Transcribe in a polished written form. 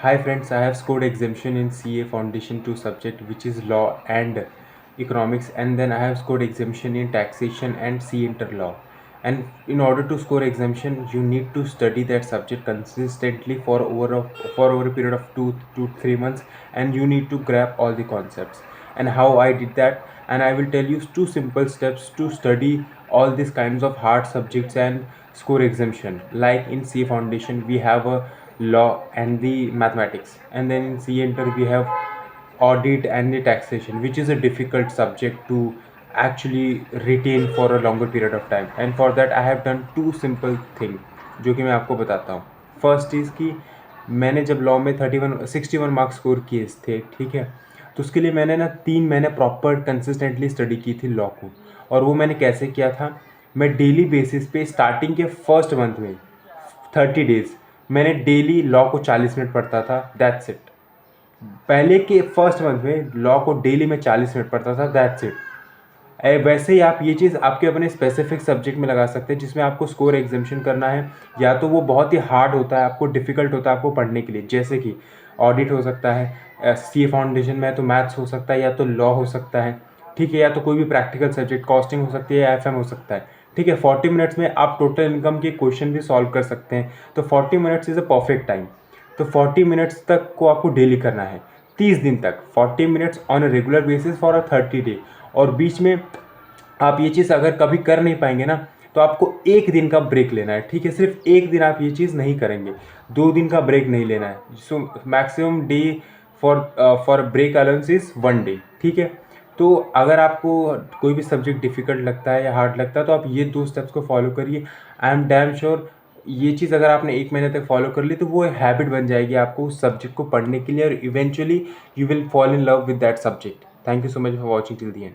Hi friends, I have scored exemption in CA Foundation 2 subject which is law and economics, and then I have scored exemption in taxation and C interlaw. And in order to score exemption, you need to study that subject consistently for over a period of 2 to 3 months, and you need to grab all the concepts. And how I did that, and I will tell you two simple steps to study all these kinds of hard subjects and score exemption. Like in CA Foundation, we have a law and the mathematics, and then in C enter we have audit and the taxation, which is a difficult subject to actually retain for a longer period of time. And for that I have done two simple thing जो कि मैं आपको बताता हूँ. First is कि मैंने जब law में 61 मार्क्स स्कोर किए थे, ठीक है, तो उसके लिए मैंने ना 3 महीने प्रॉपर कंसिस्टेंटली स्टडी की थी लॉ को. और वो मैंने कैसे किया था, मैं डेली बेसिस पे स्टार्टिंग के फर्स्ट मंथ में 30 डेज मैंने डेली लॉ को 40 मिनट पढ़ता था, दैट्स इट. पहले के फर्स्ट मंथ में लॉ को डेली में 40 मिनट पढ़ता था, दैट्स इट. वैसे ही आप ये चीज़ आपके अपने स्पेसिफिक सब्जेक्ट में लगा सकते हैं जिसमें आपको स्कोर एग्जामिशन करना है, या तो वो बहुत ही हार्ड होता है, आपको डिफिकल्ट होता है आपको पढ़ने के लिए, जैसे कि ऑडिट हो सकता है, सी फाउंडेशन में तो मैथ्स हो सकता है, या तो लॉ हो सकता है, ठीक है, या तो कोई भी प्रैक्टिकल सब्जेक्ट कॉस्टिंग हो सकती है, या FM हो सकता है, ठीक है. 40 मिनट्स में आप टोटल इनकम के क्वेश्चन भी सॉल्व कर सकते हैं, तो 40 minutes is a perfect time. तो 40 मिनट्स तक को आपको डेली करना है, 30 दिन तक, 40 minutes on a regular basis for a 30 day. और बीच में आप ये चीज़ अगर कभी कर नहीं पाएंगे ना, तो आपको 1 दिन का ब्रेक लेना है, ठीक है. सिर्फ 1 दिन आप ये चीज़ नहीं करेंगे, 2 दिन का ब्रेक नहीं लेना है. So maximum day for break allowance is 1 day, ठीक है. तो अगर आपको कोई भी सब्जेक्ट डिफ़िकल्ट लगता है या हार्ड लगता है, तो आप ये 2 स्टेप्स को फॉलो करिए. आई एम डैम श्योर ये चीज़ अगर आपने 1 महीने तक फॉलो कर ली, तो वो हैबिट बन जाएगी आपको उस सब्जेक्ट को पढ़ने के लिए, और eventually you will fall in love with that subject. Thank you so much for watching till the end.